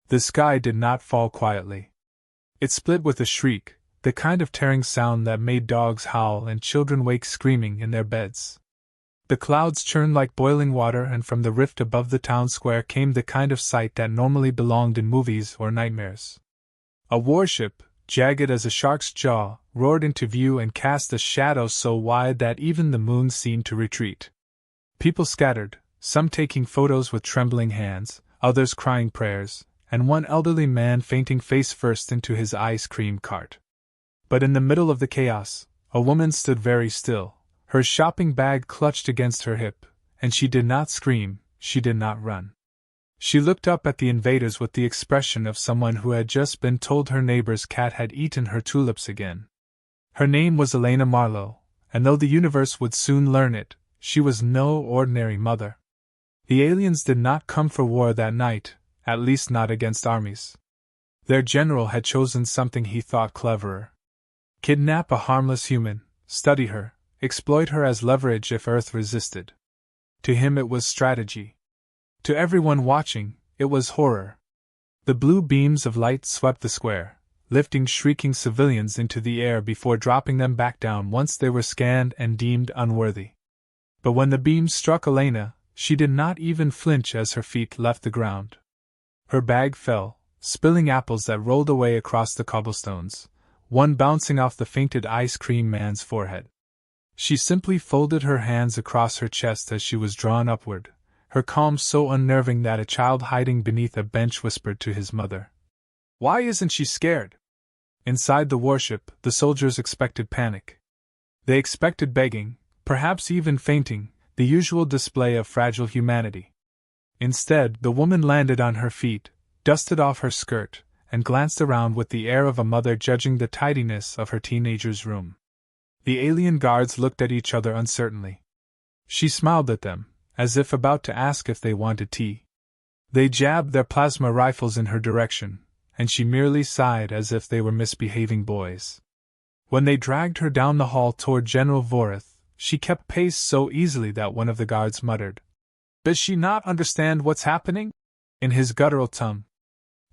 The sky did not fall quietly. It split with a shriek, the kind of tearing sound that made dogs howl and children wake screaming in their beds. The clouds churned like boiling water, and from the rift above the town square came the kind of sight that normally belonged in movies or nightmares. A warship, jagged as a shark's jaw, roared into view and cast a shadow so wide that even the moon seemed to retreat. People scattered, some taking photos with trembling hands, others crying prayers, and one elderly man fainting face first into his ice cream cart. But in the middle of the chaos, a woman stood very still, her shopping bag clutched against her hip, and she did not scream, she did not run. She looked up at the invaders with the expression of someone who had just been told her neighbor's cat had eaten her tulips again. Her name was Elena Marlowe, and though the universe would soon learn it, she was no ordinary mother. The aliens did not come for war that night, at least not against armies. Their general had chosen something he thought cleverer. Kidnap a harmless human, study her, exploit her as leverage if Earth resisted. To him it was strategy. To everyone watching, it was horror. The blue beams of light swept the square, lifting shrieking civilians into the air before dropping them back down once they were scanned and deemed unworthy. But when the beams struck Elena, she did not even flinch as her feet left the ground. Her bag fell, spilling apples that rolled away across the cobblestones, one bouncing off the fainted ice cream man's forehead. She simply folded her hands across her chest as she was drawn upward, her calm so unnerving that a child hiding beneath a bench whispered to his mother, "Why isn't she scared?" Inside the warship, the soldiers expected panic. They expected begging, perhaps even fainting, the usual display of fragile humanity. Instead, the woman landed on her feet, dusted off her skirt, and glanced around with the air of a mother judging the tidiness of her teenager's room. The alien guards looked at each other uncertainly. She smiled at them, as if about to ask if they wanted tea. They jabbed their plasma rifles in her direction, and she merely sighed as if they were misbehaving boys. When they dragged her down the hall toward General Voreth, she kept pace so easily that one of the guards muttered, "Does she not understand what's happening?" in his guttural tongue.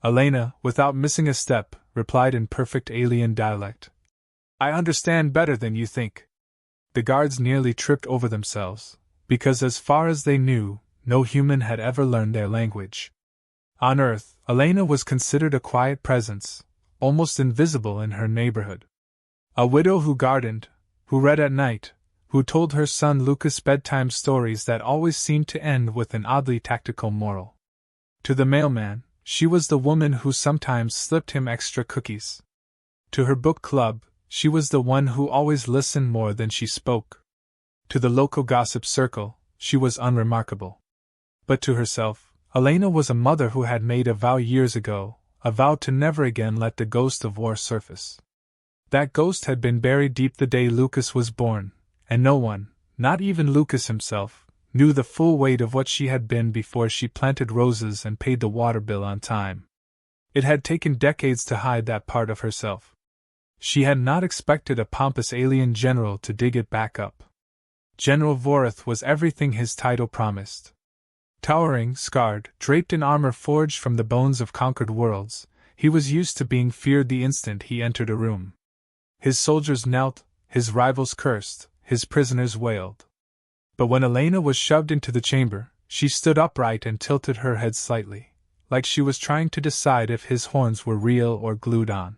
Elena, without missing a step, replied in perfect alien dialect, "I understand better than you think." The guards nearly tripped over themselves, because as far as they knew, no human had ever learned their language. On Earth, Elena was considered a quiet presence, almost invisible in her neighborhood. A widow who gardened, who read at night, who told her son Lucas bedtime stories that always seemed to end with an oddly tactical moral. To the mailman, she was the woman who sometimes slipped him extra cookies. To her book club, she was the one who always listened more than she spoke. To the local gossip circle, she was unremarkable. But to herself, Elena was a mother who had made a vow years ago, a vow to never again let the ghost of war surface. That ghost had been buried deep the day Lucas was born, and no one, not even Lucas himself, knew the full weight of what she had been before she planted roses and paid the water bill on time. It had taken decades to hide that part of herself. She had not expected a pompous alien general to dig it back up. General Voreth was everything his title promised. Towering, scarred, draped in armor forged from the bones of conquered worlds, he was used to being feared the instant he entered a room. His soldiers knelt, his rivals cursed, his prisoners wailed. But when Elena was shoved into the chamber, she stood upright and tilted her head slightly, like she was trying to decide if his horns were real or glued on.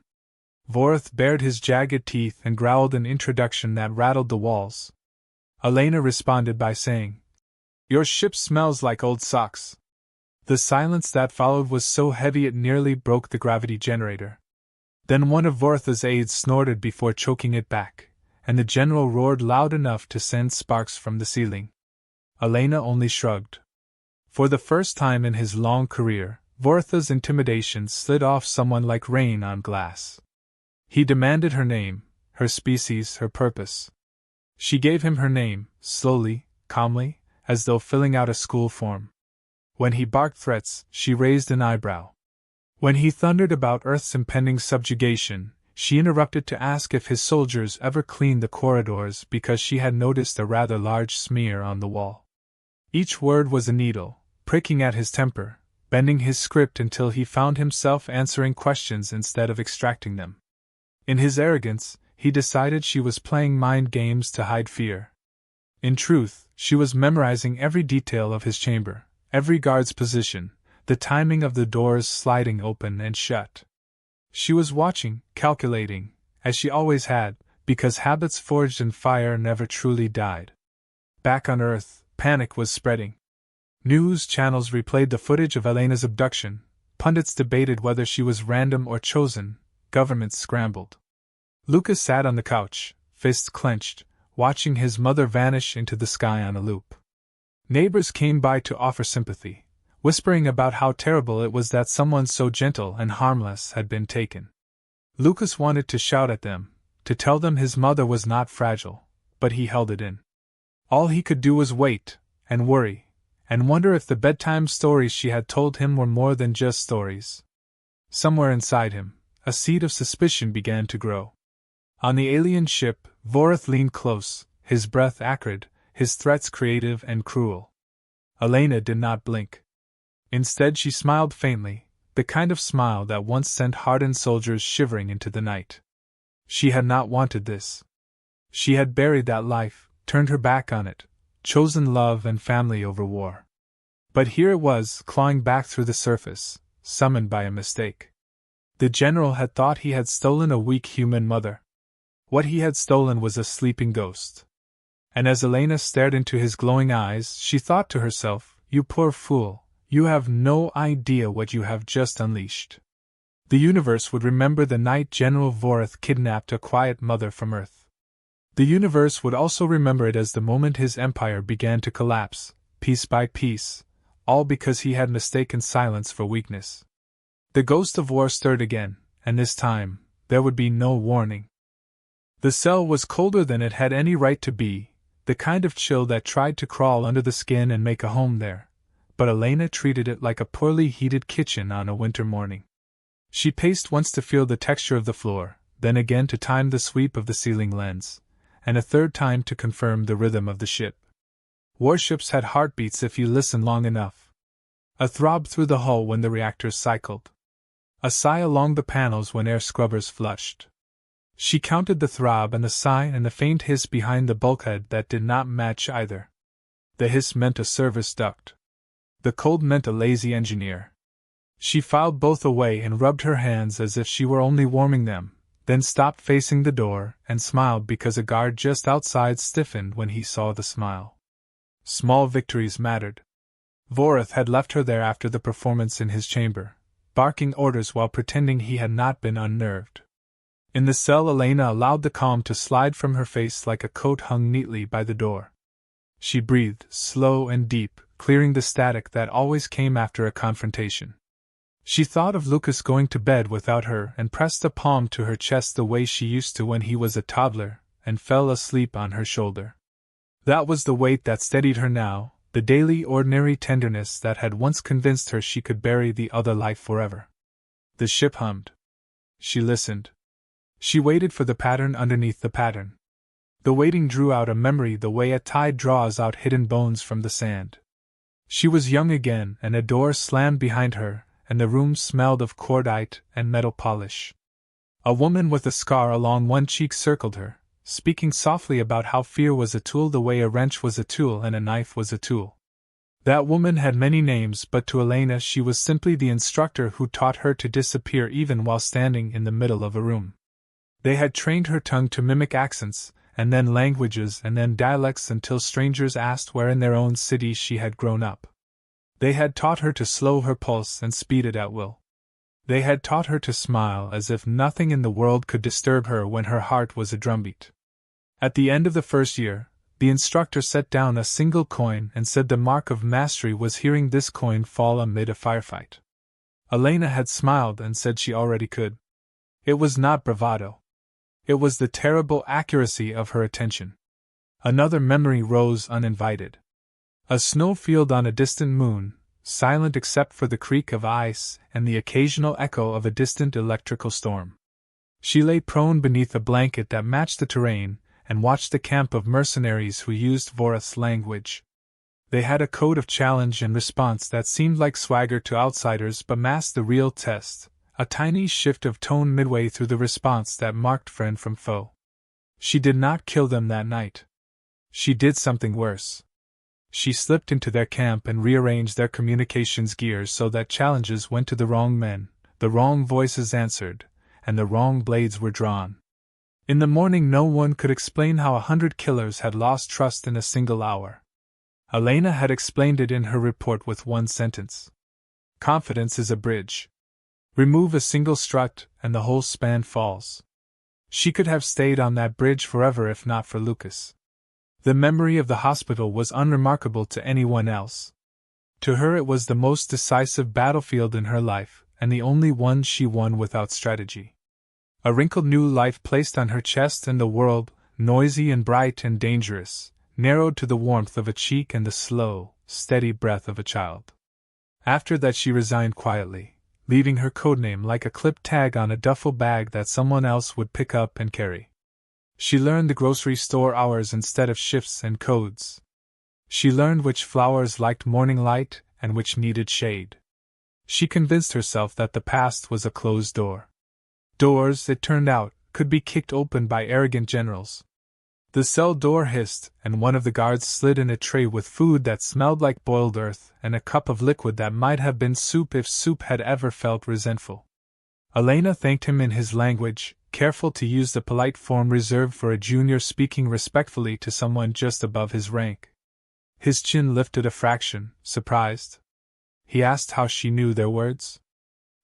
Voreth bared his jagged teeth and growled an introduction that rattled the walls. Elena responded by saying, "Your ship smells like old socks." The silence that followed was so heavy it nearly broke the gravity generator. Then one of Voreth's aides snorted before choking it back, and the general roared loud enough to send sparks from the ceiling. Elena only shrugged. For the first time in his long career, Voreth's intimidation slid off someone like rain on glass. He demanded her name, her species, her purpose. She gave him her name, slowly, calmly, as though filling out a school form. When he barked threats, she raised an eyebrow. When he thundered about Earth's impending subjugation, she interrupted to ask if his soldiers ever cleaned the corridors because she had noticed a rather large smear on the wall. Each word was a needle, pricking at his temper, bending his script until he found himself answering questions instead of extracting them. In his arrogance, he decided she was playing mind games to hide fear. In truth, she was memorizing every detail of his chamber, every guard's position, the timing of the doors sliding open and shut. She was watching, calculating, as she always had, because habits forged in fire never truly died. Back on Earth, panic was spreading. News channels replayed the footage of Elena's abduction, pundits debated whether she was random or chosen, governments scrambled. Lucas sat on the couch, fists clenched, watching his mother vanish into the sky on a loop. Neighbors came by to offer sympathy, whispering about how terrible it was that someone so gentle and harmless had been taken. Lucas wanted to shout at them, to tell them his mother was not fragile, but he held it in. All he could do was wait, and worry, and wonder if the bedtime stories she had told him were more than just stories. Somewhere inside him, a seed of suspicion began to grow. On the alien ship, Vorath leaned close, his breath acrid, his threats creative and cruel. Elena did not blink. Instead she smiled faintly, the kind of smile that once sent hardened soldiers shivering into the night. She had not wanted this. She had buried that life, turned her back on it, chosen love and family over war. But here it was, clawing back through the surface, summoned by a mistake. The general had thought he had stolen a weak human mother. What he had stolen was a sleeping ghost. And as Elena stared into his glowing eyes, she thought to herself, "You poor fool, you have no idea what you have just unleashed." The universe would remember the night General Vorath kidnapped a quiet mother from Earth. The universe would also remember it as the moment his empire began to collapse, piece by piece, all because he had mistaken silence for weakness. The ghost of war stirred again, and this time, there would be no warning. The cell was colder than it had any right to be, the kind of chill that tried to crawl under the skin and make a home there, but Elena treated it like a poorly heated kitchen on a winter morning. She paced once to feel the texture of the floor, then again to time the sweep of the ceiling lens, and a third time to confirm the rhythm of the ship. Warships had heartbeats if you listened long enough. A throb through the hull when the reactors cycled. A sigh along the panels when air scrubbers flushed. She counted the throb and the sigh and the faint hiss behind the bulkhead that did not match either. The hiss meant a service duct. The cold meant a lazy engineer. She filed both away and rubbed her hands as if she were only warming them, then stopped facing the door and smiled because a guard just outside stiffened when he saw the smile. Small victories mattered. Vorath had left her there after the performance in his chamber, barking orders while pretending he had not been unnerved. In the cell, Elena allowed the calm to slide from her face like a coat hung neatly by the door. She breathed, slow and deep, clearing the static that always came after a confrontation. She thought of Lucas going to bed without her and pressed a palm to her chest the way she used to when he was a toddler, and fell asleep on her shoulder. That was the weight that steadied her now, the daily ordinary tenderness that had once convinced her she could bury the other life forever. The ship hummed. She listened. She waited for the pattern underneath the pattern. The waiting drew out a memory the way a tide draws out hidden bones from the sand. She was young again, and a door slammed behind her, and the room smelled of cordite and metal polish. A woman with a scar along one cheek circled her, speaking softly about how fear was a tool the way a wrench was a tool and a knife was a tool. That woman had many names, but to Elena she was simply the instructor who taught her to disappear even while standing in the middle of a room. They had trained her tongue to mimic accents, and then languages and then dialects until strangers asked where in their own city she had grown up. They had taught her to slow her pulse and speed it at will. They had taught her to smile as if nothing in the world could disturb her when her heart was a drumbeat. At the end of the first year, the instructor set down a single coin and said the mark of mastery was hearing this coin fall amid a firefight. Elena had smiled and said she already could. It was not bravado. It was the terrible accuracy of her attention. Another memory rose uninvited. A snowfield on a distant moon, silent except for the creak of ice and the occasional echo of a distant electrical storm. She lay prone beneath a blanket that matched the terrain and watched the camp of mercenaries who used Vorath's language. They had a code of challenge and response that seemed like swagger to outsiders but masked the real test, a tiny shift of tone midway through the response that marked friend from foe. She did not kill them that night. She did something worse. She slipped into their camp and rearranged their communications gears so that challenges went to the wrong men, the wrong voices answered, and the wrong blades were drawn. In the morning no one could explain how 100 killers had lost trust in a single hour. Elena had explained it in her report with one sentence. Confidence is a bridge. Remove a single strut, and the whole span falls. She could have stayed on that bridge forever if not for Lucas. The memory of the hospital was unremarkable to anyone else. To her it was the most decisive battlefield in her life, and the only one she won without strategy. A wrinkled new life placed on her chest, and the world, noisy and bright and dangerous, narrowed to the warmth of a cheek and the slow, steady breath of a child. After that she resigned quietly, leaving her codename like a clipped tag on a duffel bag that someone else would pick up and carry. She learned the grocery store hours instead of shifts and codes. She learned which flowers liked morning light and which needed shade. She convinced herself that the past was a closed door. Doors, it turned out, could be kicked open by arrogant generals. The cell door hissed, and one of the guards slid in a tray with food that smelled like boiled earth and a cup of liquid that might have been soup if soup had ever felt resentful. Elena thanked him in his language, careful to use the polite form reserved for a junior speaking respectfully to someone just above his rank. His chin lifted a fraction, surprised. He asked how she knew their words.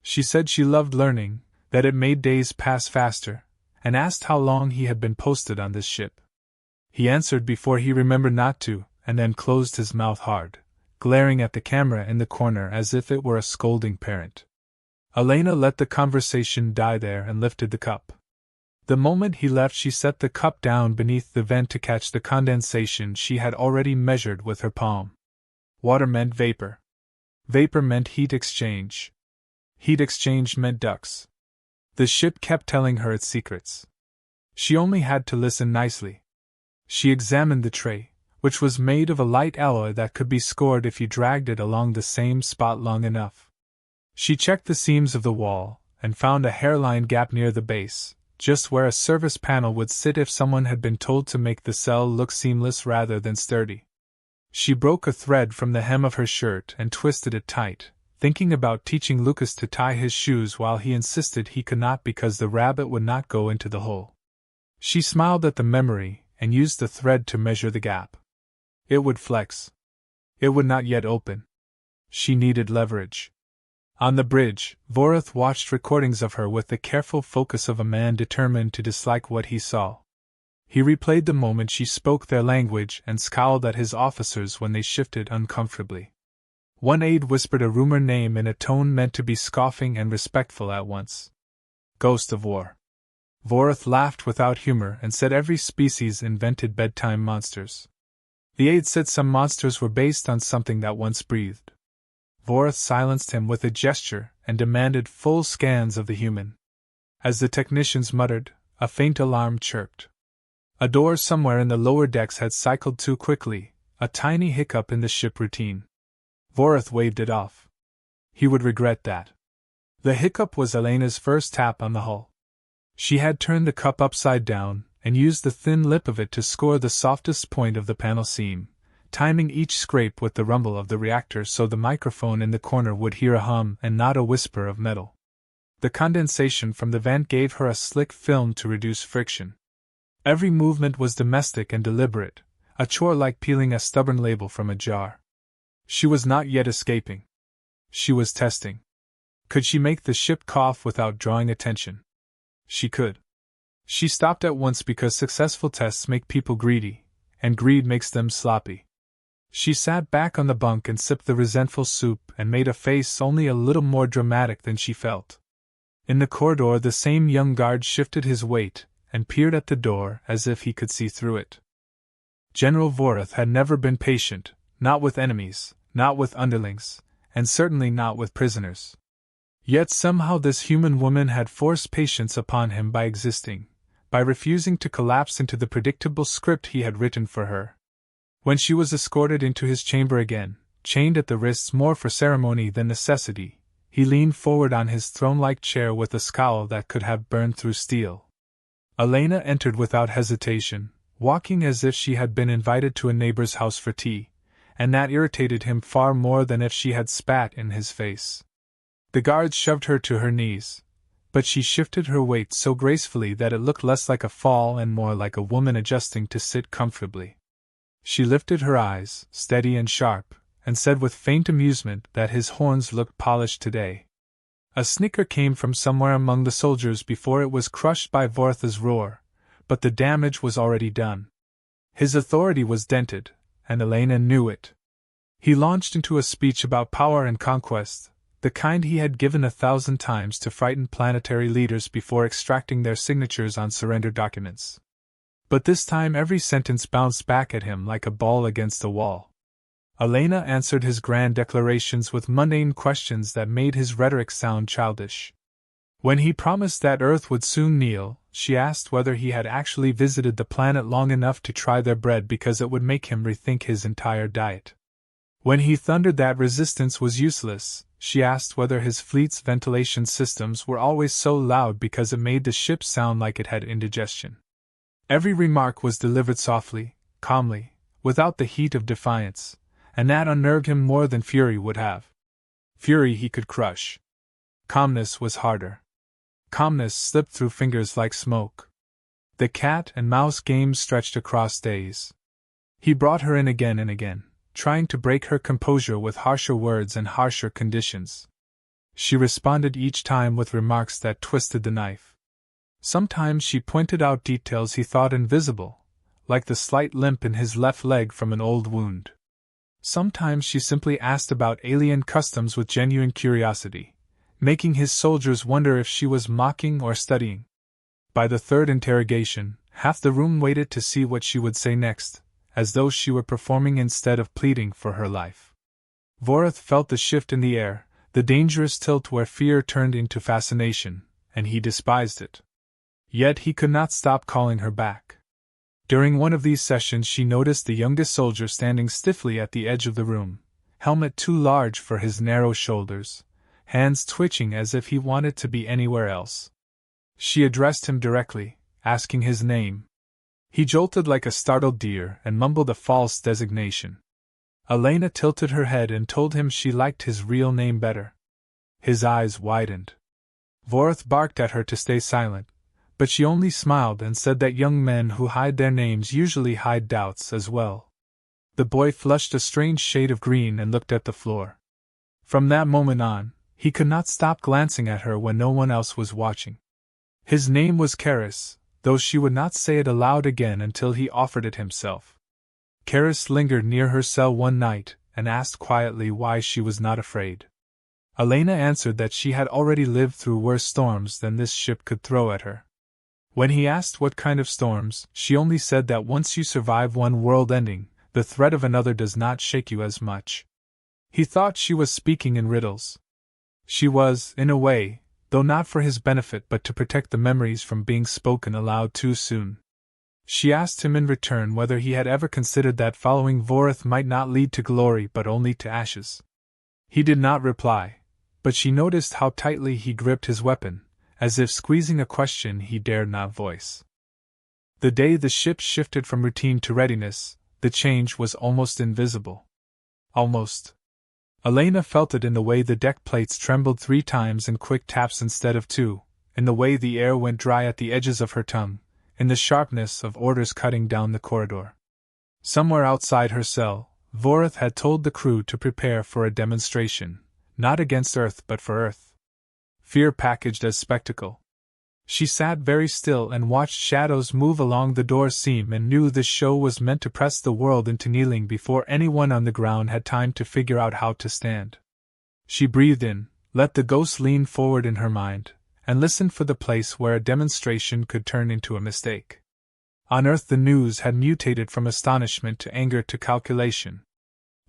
She said she loved learning, that it made days pass faster, and asked how long he had been posted on this ship. He answered before he remembered not to, and then closed his mouth hard, glaring at the camera in the corner as if it were a scolding parent. Elena let the conversation die there and lifted the cup. The moment he left she set the cup down beneath the vent to catch the condensation she had already measured with her palm. Water meant vapor. Vapor meant heat exchange. Heat exchange meant ducks. The ship kept telling her its secrets. She only had to listen nicely. She examined the tray, which was made of a light alloy that could be scored if you dragged it along the same spot long enough. She checked the seams of the wall, and found a hairline gap near the base, just where a service panel would sit if someone had been told to make the cell look seamless rather than sturdy. She broke a thread from the hem of her shirt and twisted it tight, thinking about teaching Lucas to tie his shoes while he insisted he could not because the rabbit would not go into the hole. She smiled at the memory and used the thread to measure the gap. It would flex. It would not yet open. She needed leverage. On the bridge, Vorath watched recordings of her with the careful focus of a man determined to dislike what he saw. He replayed the moment she spoke their language and scowled at his officers when they shifted uncomfortably. One aide whispered a rumor name in a tone meant to be scoffing and respectful at once. Ghost of War. Vorath laughed without humor and said every species invented bedtime monsters. The aide said some monsters were based on something that once breathed. Vorath silenced him with a gesture and demanded full scans of the human. As the technicians muttered, a faint alarm chirped. A door somewhere in the lower decks had cycled too quickly, a tiny hiccup in the ship routine. Vorath waved it off. He would regret that. The hiccup was Elena's first tap on the hull. She had turned the cup upside down and used the thin lip of it to score the softest point of the panel seam, timing each scrape with the rumble of the reactor so the microphone in the corner would hear a hum and not a whisper of metal. The condensation from the vent gave her a slick film to reduce friction. Every movement was domestic and deliberate, a chore like peeling a stubborn label from a jar. She was not yet escaping. She was testing. Could she make the ship cough without drawing attention? She could. She stopped at once because successful tests make people greedy, and greed makes them sloppy. She sat back on the bunk and sipped the resentful soup and made a face only a little more dramatic than she felt. In the corridor the same young guard shifted his weight and peered at the door as if he could see through it. General Vorath had never been patient, not with enemies, not with underlings, and certainly not with prisoners. Yet somehow this human woman had forced patience upon him by existing, by refusing to collapse into the predictable script he had written for her. When she was escorted into his chamber again, chained at the wrists more for ceremony than necessity, he leaned forward on his throne-like chair with a scowl that could have burned through steel. Elena entered without hesitation, walking as if she had been invited to a neighbor's house for tea, and that irritated him far more than if she had spat in his face. The guards shoved her to her knees, but she shifted her weight so gracefully that it looked less like a fall and more like a woman adjusting to sit comfortably. She lifted her eyes, steady and sharp, and said with faint amusement that his horns looked polished today. A snicker came from somewhere among the soldiers before it was crushed by Vorth's roar, but the damage was already done. His authority was dented, and Elena knew it. He launched into a speech about power and conquest, the kind he had given 1,000 times to frighten planetary leaders before extracting their signatures on surrender documents. But this time every sentence bounced back at him like a ball against a wall. Elena answered his grand declarations with mundane questions that made his rhetoric sound childish. When he promised that Earth would soon kneel, she asked whether he had actually visited the planet long enough to try their bread because it would make him rethink his entire diet. When he thundered that resistance was useless, she asked whether his fleet's ventilation systems were always so loud because it made the ship sound like it had indigestion. Every remark was delivered softly, calmly, without the heat of defiance, and that unnerved him more than fury would have. Fury he could crush. Calmness was harder. Calmness slipped through fingers like smoke. The cat and mouse game stretched across days. He brought her in again and again, trying to break her composure with harsher words and harsher conditions. She responded each time with remarks that twisted the knife. Sometimes she pointed out details he thought invisible, like the slight limp in his left leg from an old wound. Sometimes she simply asked about alien customs with genuine curiosity, making his soldiers wonder if she was mocking or studying. By the third interrogation, half the room waited to see what she would say next, as though she were performing instead of pleading for her life. Vorth felt the shift in the air, the dangerous tilt where fear turned into fascination, and he despised it. Yet he could not stop calling her back. During one of these sessions she noticed the youngest soldier standing stiffly at the edge of the room, helmet too large for his narrow shoulders, hands twitching as if he wanted to be anywhere else. She addressed him directly, asking his name. He jolted like a startled deer and mumbled a false designation. Elena tilted her head and told him she liked his real name better. His eyes widened. Vorth barked at her to stay silent, but she only smiled and said that young men who hide their names usually hide doubts as well. The boy flushed a strange shade of green and looked at the floor. From that moment on, he could not stop glancing at her when no one else was watching. His name was Karis, though she would not say it aloud again until he offered it himself. Karis lingered near her cell one night and asked quietly why she was not afraid. Elena answered that she had already lived through worse storms than this ship could throw at her. When he asked what kind of storms, she only said that once you survive one world ending, the threat of another does not shake you as much. He thought she was speaking in riddles. She was, in a way, though not for his benefit but to protect the memories from being spoken aloud too soon. She asked him in return whether he had ever considered that following Vorth might not lead to glory but only to ashes. He did not reply, but she noticed how tightly he gripped his weapon, as if squeezing a question he dared not voice. The day the ship shifted from routine to readiness, the change was almost invisible. Almost. Elena felt it in the way the deck plates trembled 3 times in quick taps instead of 2, in the way the air went dry at the edges of her tongue, in the sharpness of orders cutting down the corridor. Somewhere outside her cell, Vorth had told the crew to prepare for a demonstration, not against Earth but for Earth. Fear packaged as spectacle. She sat very still and watched shadows move along the door seam and knew this show was meant to press the world into kneeling before anyone on the ground had time to figure out how to stand. She breathed in, let the ghosts lean forward in her mind, and listened for the place where a demonstration could turn into a mistake. On Earth the news had mutated from astonishment to anger to calculation.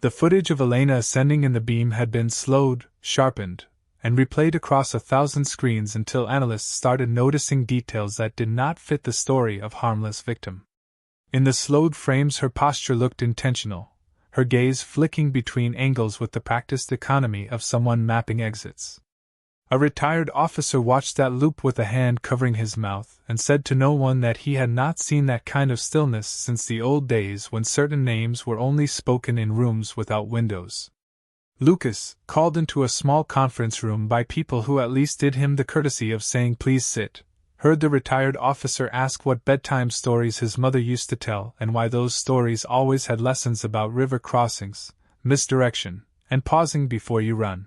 The footage of Elena ascending in the beam had been slowed, sharpened, and replayed across 1,000 screens until analysts started noticing details that did not fit the story of harmless victim. In the slowed frames her posture looked intentional, her gaze flicking between angles with the practiced economy of someone mapping exits. A retired officer watched that loop with a hand covering his mouth and said to no one that he had not seen that kind of stillness since the old days when certain names were only spoken in rooms without windows. Lucas, called into a small conference room by people who at least did him the courtesy of saying please sit, heard the retired officer ask what bedtime stories his mother used to tell and why those stories always had lessons about river crossings, misdirection, and pausing before you run.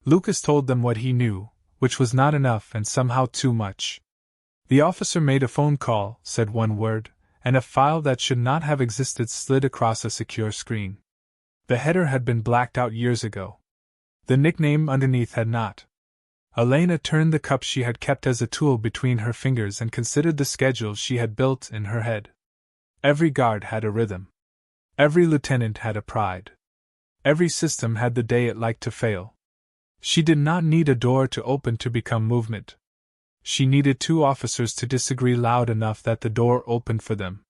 Lucas told them what he knew, which was not enough and somehow too much. The officer made a phone call, said one word, and a file that should not have existed slid across a secure screen. The header had been blacked out years ago. The nickname underneath had not. Elena turned the cup she had kept as a tool between her fingers and considered the schedule she had built in her head. Every guard had a rhythm. Every lieutenant had a pride. Every system had the day it liked to fail. She did not need a door to open to become movement. She needed two officers to disagree loud enough that the door opened for them.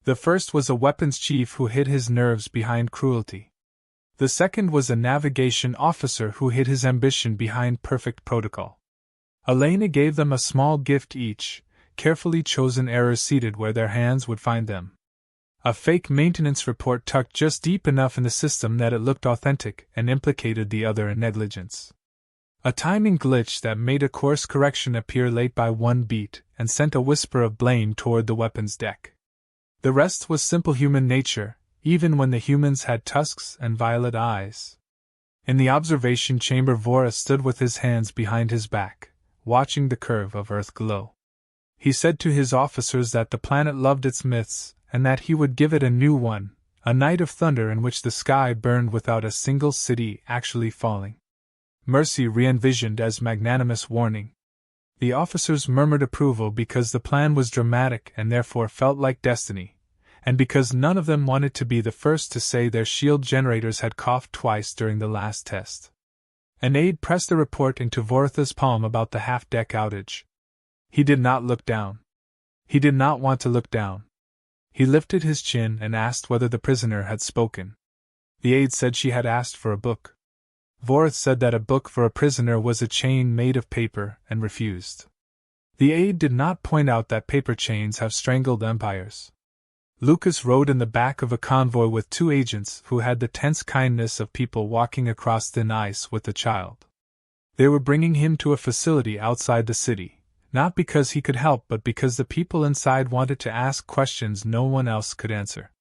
The first was a weapons chief who hid his nerves behind cruelty. The second was a navigation officer who hid his ambition behind perfect protocol. Elena gave them a small gift each, carefully chosen errors seated where their hands would find them. A fake maintenance report tucked just deep enough in the system that it looked authentic and implicated the other in negligence. A timing glitch that made a course correction appear late by one beat and sent a whisper of blame toward the weapons deck. The rest was simple human nature, even when the humans had tusks and violet eyes. In the observation chamber Voris stood with his hands behind his back, watching the curve of Earth glow. He said to his officers that the planet loved its myths, and that he would give it a new one, a night of thunder in which the sky burned without a single city actually falling. Mercy re-envisioned as magnanimous warning. The officers murmured approval because the plan was dramatic and therefore felt like destiny, and because none of them wanted to be the first to say their shield generators had coughed twice during the last test. An aide pressed a report into Vortha's palm about the half-deck outage. He did not look down. He did not want to look down. He lifted his chin and asked whether the prisoner had spoken. The aide said she had asked for a book. Vorth said that a book for a prisoner was a chain made of paper and refused. The aide did not point out that paper chains have strangled empires. Lucas rode in the back of a convoy with two agents who had the tense kindness of people walking across thin ice with a child. They were bringing him to a facility outside the city, not because he could help but because the people inside wanted to ask questions no one else could answer.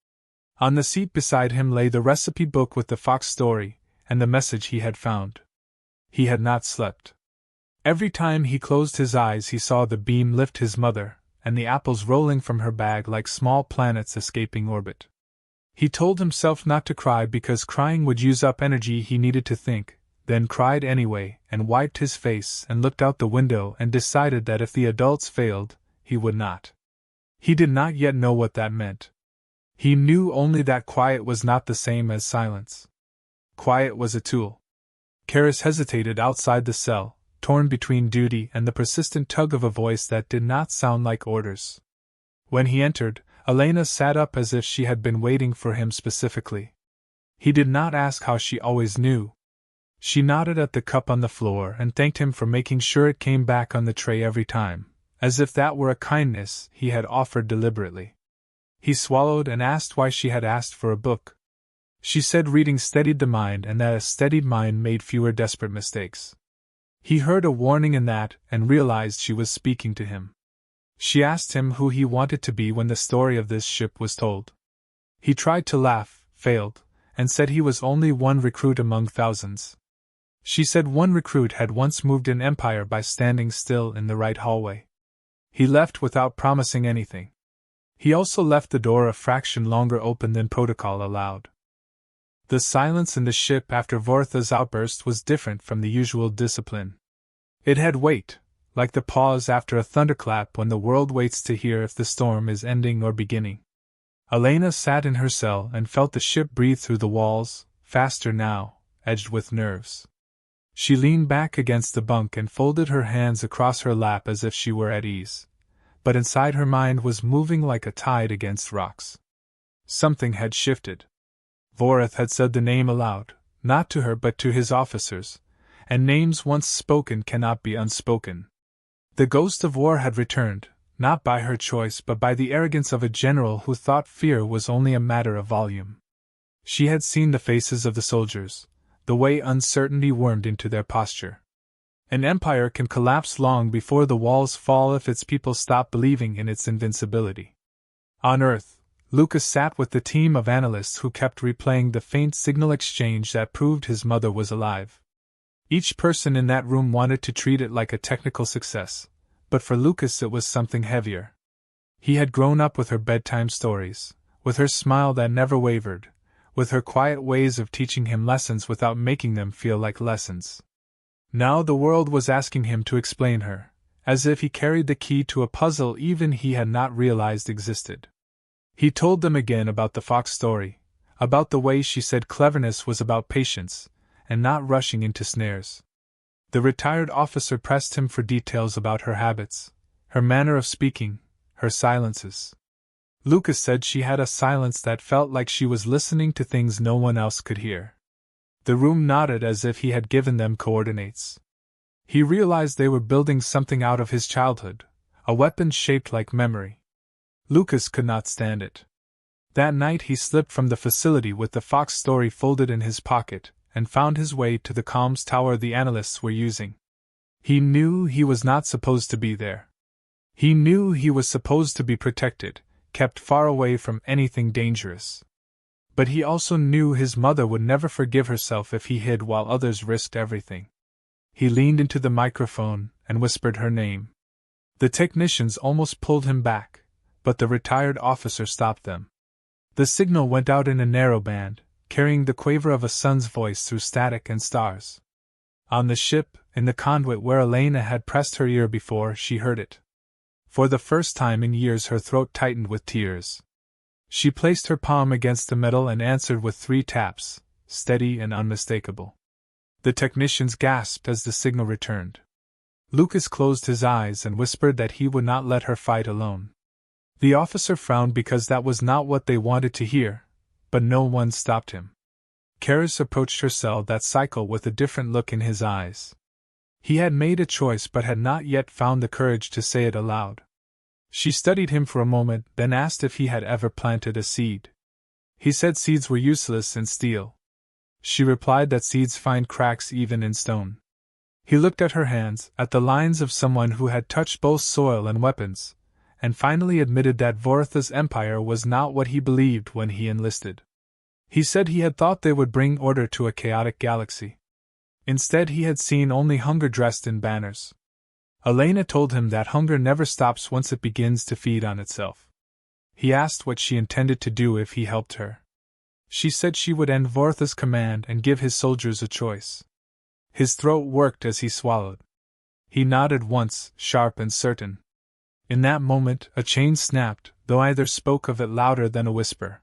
On the seat beside him lay the recipe book with the fox story and the message he had found. He had not slept. Every time he closed his eyes he saw the beam lift his mother, and the apples rolling from her bag like small planets escaping orbit. He told himself not to cry because crying would use up energy he needed to think, then cried anyway and wiped his face and looked out the window and decided that if the adults failed, he would not. He did not yet know what that meant. He knew only that quiet was not the same as silence. Quiet was a tool. Karis hesitated outside the cell, torn between duty and the persistent tug of a voice that did not sound like orders. When he entered, Elena sat up as if she had been waiting for him specifically. He did not ask how she always knew. She nodded at the cup on the floor and thanked him for making sure it came back on the tray every time, as if that were a kindness he had offered deliberately. He swallowed and asked why she had asked for a book. She said reading steadied the mind and that a steadied mind made fewer desperate mistakes. He heard a warning in that and realized she was speaking to him. She asked him who he wanted to be when the story of this ship was told. He tried to laugh, failed, and said he was only one recruit among thousands. She said one recruit had once moved an empire by standing still in the right hallway. He left without promising anything. He also left the door a fraction longer open than protocol allowed. The silence in the ship after Vortha's outburst was different from the usual discipline. It had weight, like the pause after a thunderclap when the world waits to hear if the storm is ending or beginning. Elena sat in her cell and felt the ship breathe through the walls, faster now, edged with nerves. She leaned back against the bunk and folded her hands across her lap as if she were at ease. but inside her mind was moving like a tide against rocks. Something had shifted. Vorith had said the name aloud, not to her but to his officers, and names once spoken cannot be unspoken. The ghost of war had returned, not by her choice but by the arrogance of a general who thought fear was only a matter of volume. She had seen the faces of the soldiers, the way uncertainty wormed into their posture. An empire can collapse long before the walls fall if its people stop believing in its invincibility. On Earth, Lucas sat with the team of analysts who kept replaying the faint signal exchange that proved his mother was alive. Each person in that room wanted to treat it like a technical success, but for Lucas it was something heavier. He had grown up with her bedtime stories, with her smile that never wavered, with her quiet ways of teaching him lessons without making them feel like lessons. Now the world was asking him to explain her, as if he carried the key to a puzzle even he had not realized existed. He told them again about the fox story, about the way she said cleverness was about patience, and not rushing into snares. The retired officer pressed him for details about her habits, her manner of speaking, her silences. Lucas said she had a silence that felt like she was listening to things no one else could hear. The room nodded as if he had given them coordinates. He realized they were building something out of his childhood, a weapon shaped like memory. Lucas could not stand it. That night he slipped from the facility with the fox story folded in his pocket, and found his way to the comms tower the analysts were using. He knew he was not supposed to be there. He knew he was supposed to be protected, kept far away from anything dangerous. But he also knew his mother would never forgive herself if he hid while others risked everything. He leaned into the microphone and whispered her name. The technicians almost pulled him back, but the retired officer stopped them. The signal went out in a narrow band, carrying the quaver of a son's voice through static and stars. On the ship, in the conduit where Elena had pressed her ear before, she heard it. For the first time in years her throat tightened with tears. She placed her palm against the metal and answered with 3 taps, steady and unmistakable. The technicians gasped as the signal returned. Lucas closed his eyes and whispered that he would not let her fight alone. The officer frowned because that was not what they wanted to hear, but no one stopped him. Karis approached her cell that cycle with a different look in his eyes. He had made a choice but had not yet found the courage to say it aloud. She studied him for a moment, then asked if he had ever planted a seed. He said seeds were useless in steel. She replied that seeds find cracks even in stone. He looked at her hands, at the lines of someone who had touched both soil and weapons, and finally admitted that Voritha's empire was not what he believed when he enlisted. He said he had thought they would bring order to a chaotic galaxy. Instead he had seen only hunger dressed in banners. Elena told him that hunger never stops once it begins to feed on itself. He asked what she intended to do if he helped her. She said she would end Voritha's command and give his soldiers a choice. His throat worked as he swallowed. He nodded once, sharp and certain. In that moment, a chain snapped, though either spoke of it louder than a whisper.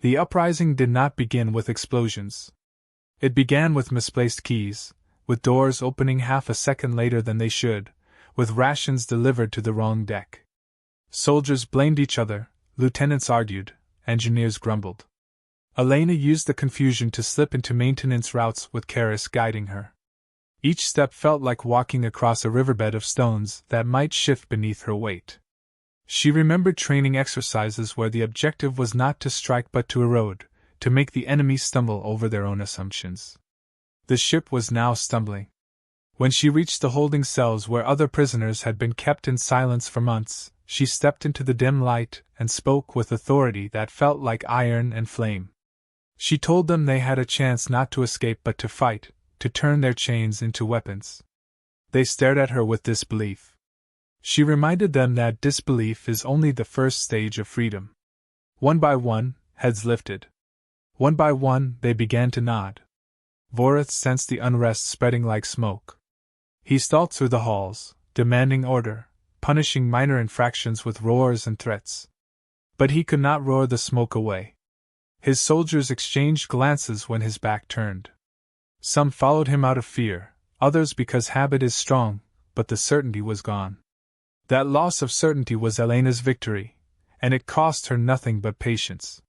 The uprising did not begin with explosions. It began with misplaced keys, with doors opening half a second later than they should, with rations delivered to the wrong deck. Soldiers blamed each other, lieutenants argued, engineers grumbled. Elena used the confusion to slip into maintenance routes with Karis guiding her. Each step felt like walking across a riverbed of stones that might shift beneath her weight. She remembered training exercises where the objective was not to strike but to erode, to make the enemy stumble over their own assumptions. The ship was now stumbling. When she reached the holding cells where other prisoners had been kept in silence for months, she stepped into the dim light and spoke with authority that felt like iron and flame. She told them they had a chance not to escape but to fight, to turn their chains into weapons. They stared at her with disbelief. She reminded them that disbelief is only the first stage of freedom. One by one, heads lifted. One by one, they began to nod. Vorith sensed the unrest spreading like smoke. He stalked through the halls, demanding order, punishing minor infractions with roars and threats. But he could not roar the smoke away. His soldiers exchanged glances when his back turned. Some followed him out of fear, others because habit is strong, but the certainty was gone. That loss of certainty was Elena's victory, and it cost her nothing but patience.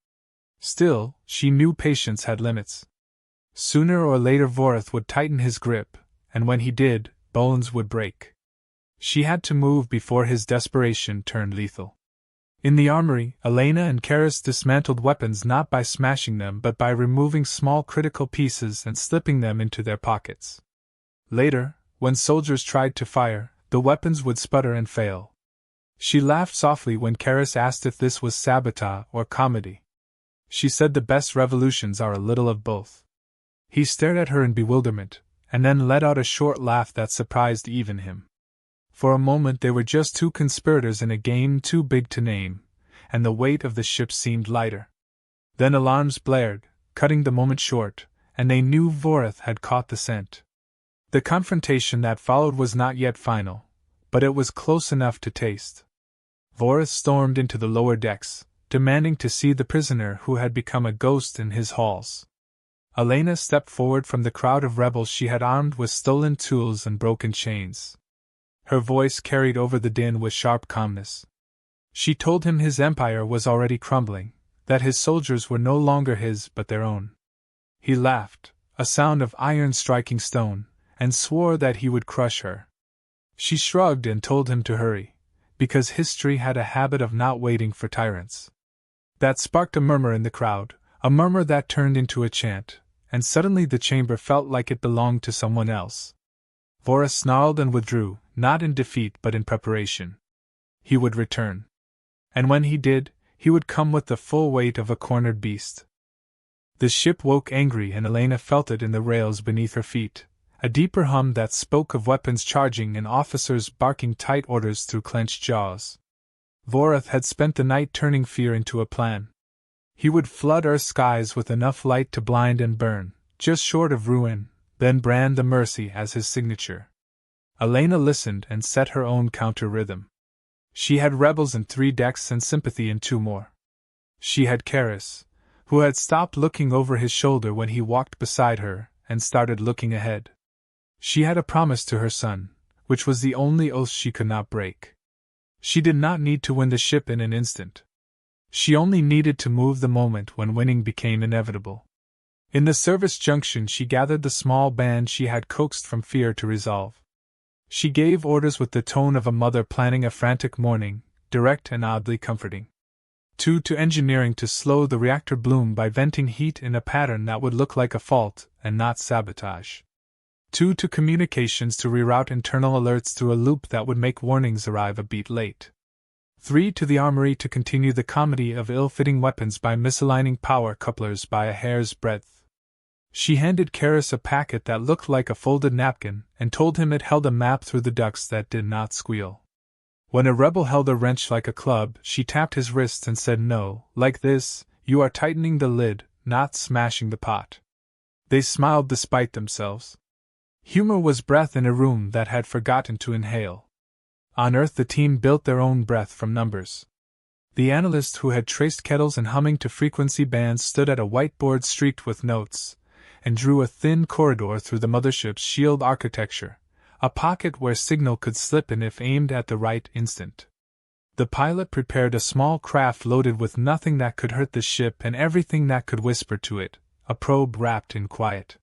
Still, she knew patience had limits. Sooner or later Vorith would tighten his grip, and when he did, bones would break. She had to move before his desperation turned lethal. In the armory, Elena and Karis dismantled weapons not by smashing them but by removing small critical pieces and slipping them into their pockets. Later, when soldiers tried to fire, the weapons would sputter and fail. She laughed softly when Karis asked if this was sabotage or comedy. She said the best revolutions are a little of both. He stared at her in bewilderment, and then let out a short laugh that surprised even him. For a moment they were just two conspirators in a game too big to name, and the weight of the ship seemed lighter. Then alarms blared, cutting the moment short, and they knew Vorith had caught the scent. The confrontation that followed was not yet final, but it was close enough to taste. Vorith stormed into the lower decks, demanding to see the prisoner who had become a ghost in his halls. Elena stepped forward from the crowd of rebels she had armed with stolen tools and broken chains. Her voice carried over the din with sharp calmness. She told him his empire was already crumbling, that his soldiers were no longer his but their own. He laughed, a sound of iron striking stone, and swore that he would crush her. She shrugged and told him to hurry, because history had a habit of not waiting for tyrants. That sparked a murmur in the crowd, a murmur that turned into a chant, and suddenly the chamber felt like it belonged to someone else. Vorith snarled and withdrew, not in defeat but in preparation. He would return. And when he did, he would come with the full weight of a cornered beast. The ship woke angry and Elena felt it in the rails beneath her feet, a deeper hum that spoke of weapons charging and officers barking tight orders through clenched jaws. Vorith had spent the night turning fear into a plan. He would flood Earth's skies with enough light to blind and burn, just short of ruin, then brand the mercy as his signature. Elena listened and set her own counter-rhythm. She had rebels in 3 decks and sympathy in 2 more. She had Karis, who had stopped looking over his shoulder when he walked beside her, and started looking ahead. She had a promise to her son, which was the only oath she could not break. She did not need to win the ship in an instant. She only needed to move the moment when winning became inevitable. In the service junction she gathered the small band she had coaxed from fear to resolve. She gave orders with the tone of a mother planning a frantic morning, direct and oddly comforting. 2 to engineering to slow the reactor bloom by venting heat in a pattern that would look like a fault and not sabotage. 2 to communications to reroute internal alerts through a loop that would make warnings arrive a beat late. 3 to the armory to continue the comedy of ill-fitting weapons by misaligning power couplers by a hair's breadth. She handed Karis a packet that looked like a folded napkin and told him it held a map through the ducts that did not squeal. When a rebel held a wrench like a club, she tapped his wrist and said, "No, like this, you are tightening the lid, not smashing the pot." They smiled despite themselves. Humor was breath in a room that had forgotten to inhale. On Earth the team built their own breath from numbers. The analyst who had traced kettles and humming to frequency bands stood at a whiteboard streaked with notes, and drew a thin corridor through the mothership's shield architecture, a pocket where signal could slip in if aimed at the right instant. The pilot prepared a small craft loaded with nothing that could hurt the ship and everything that could whisper to it, a probe wrapped in quiet.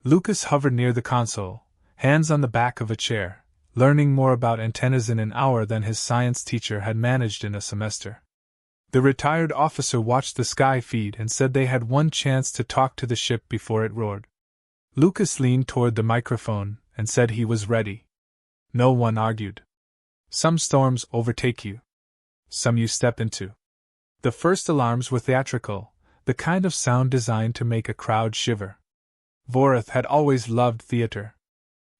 Lucas hovered near the console, hands on the back of a chair, learning more about antennas in an hour than his science teacher had managed in a semester. The retired officer watched the sky feed and said they had one chance to talk to the ship before it roared. Lucas leaned toward the microphone and said he was ready. No one argued. Some storms overtake you. Some you step into. The first alarms were theatrical, the kind of sound designed to make a crowd shiver. Vorith had always loved theater.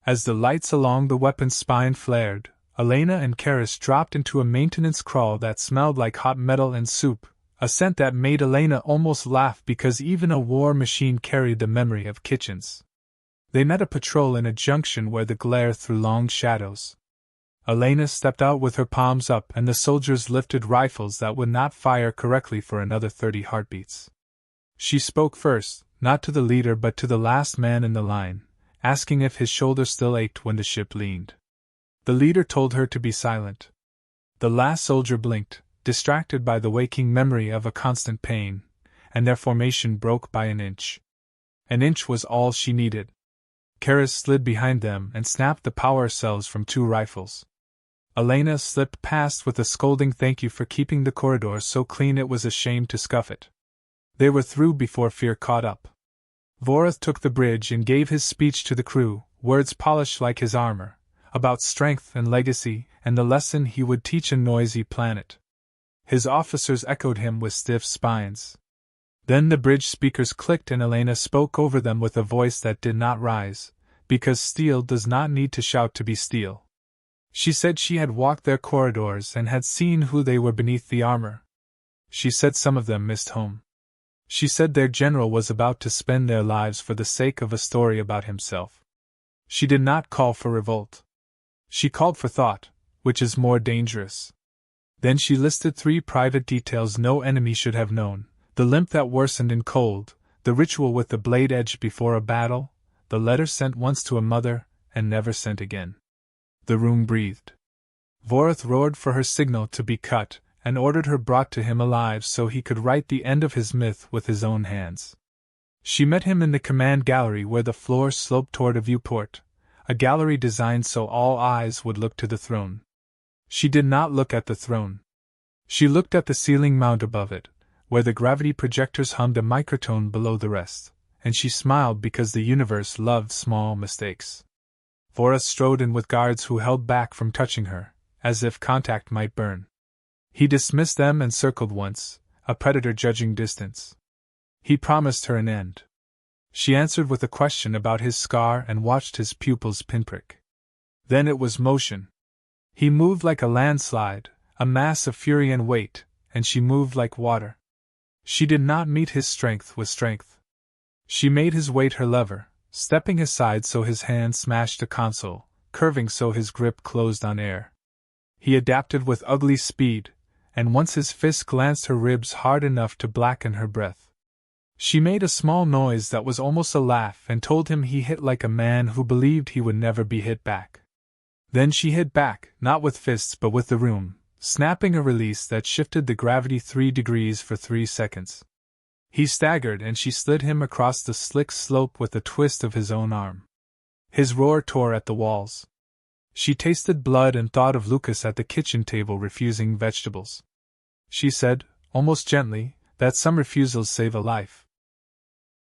As the lights along the weapon's spine flared, Elena and Karis dropped into a maintenance crawl that smelled like hot metal and soup, a scent that made Elena almost laugh because even a war machine carried the memory of kitchens. They met a patrol in a junction where the glare threw long shadows. Elena stepped out with her palms up and the soldiers lifted rifles that would not fire correctly for another 30 heartbeats. She spoke first, not to the leader but to the last man in the line, asking if his shoulder still ached when the ship leaned. The leader told her to be silent. The last soldier blinked, distracted by the waking memory of a constant pain, and their formation broke by an inch. An inch was all she needed. Karis slid behind them and snapped the power cells from 2 rifles. Elena slipped past with a scolding thank you for keeping the corridor so clean it was a shame to scuff it. They were through before fear caught up. Vorath took the bridge and gave his speech to the crew, words polished like his armor, about strength and legacy and the lesson he would teach a noisy planet. His officers echoed him with stiff spines. Then the bridge speakers clicked and Elena spoke over them with a voice that did not rise, because steel does not need to shout to be steel. She said she had walked their corridors and had seen who they were beneath the armor. She said some of them missed home. She said their general was about to spend their lives for the sake of a story about himself. She did not call for revolt. She called for thought, which is more dangerous. Then she listed 3 private details no enemy should have known: the limp that worsened in cold, the ritual with the blade edge before a battle, the letter sent once to a mother and never sent again. The room breathed. Vorath roared for her signal to be cut, and ordered her brought to him alive so he could write the end of his myth with his own hands. She met him in the command gallery where the floor sloped toward a viewport, a gallery designed so all eyes would look to the throne. She did not look at the throne. She looked at the ceiling mount above it, where the gravity projectors hummed a microtone below the rest, and she smiled because the universe loved small mistakes. Vorath strode in with guards who held back from touching her, as if contact might burn. He dismissed them and circled once, a predator judging distance. He promised her an end. She answered with a question about his scar and watched his pupils pinprick. Then it was motion. He moved like a landslide, a mass of fury and weight, and she moved like water. She did not meet his strength with strength. She made his weight her lever, stepping aside so his hand smashed a console, curving so his grip closed on air. He adapted with ugly speed, and once his fist glanced her ribs hard enough to blacken her breath. She made a small noise that was almost a laugh and told him he hit like a man who believed he would never be hit back. Then she hit back, not with fists but with the room, snapping a release that shifted the gravity 3 degrees for 3 seconds. He staggered and she slid him across the slick slope with a twist of his own arm. His roar tore at the walls. She tasted blood and thought of Lucas at the kitchen table refusing vegetables. She said, almost gently, that some refusals save a life.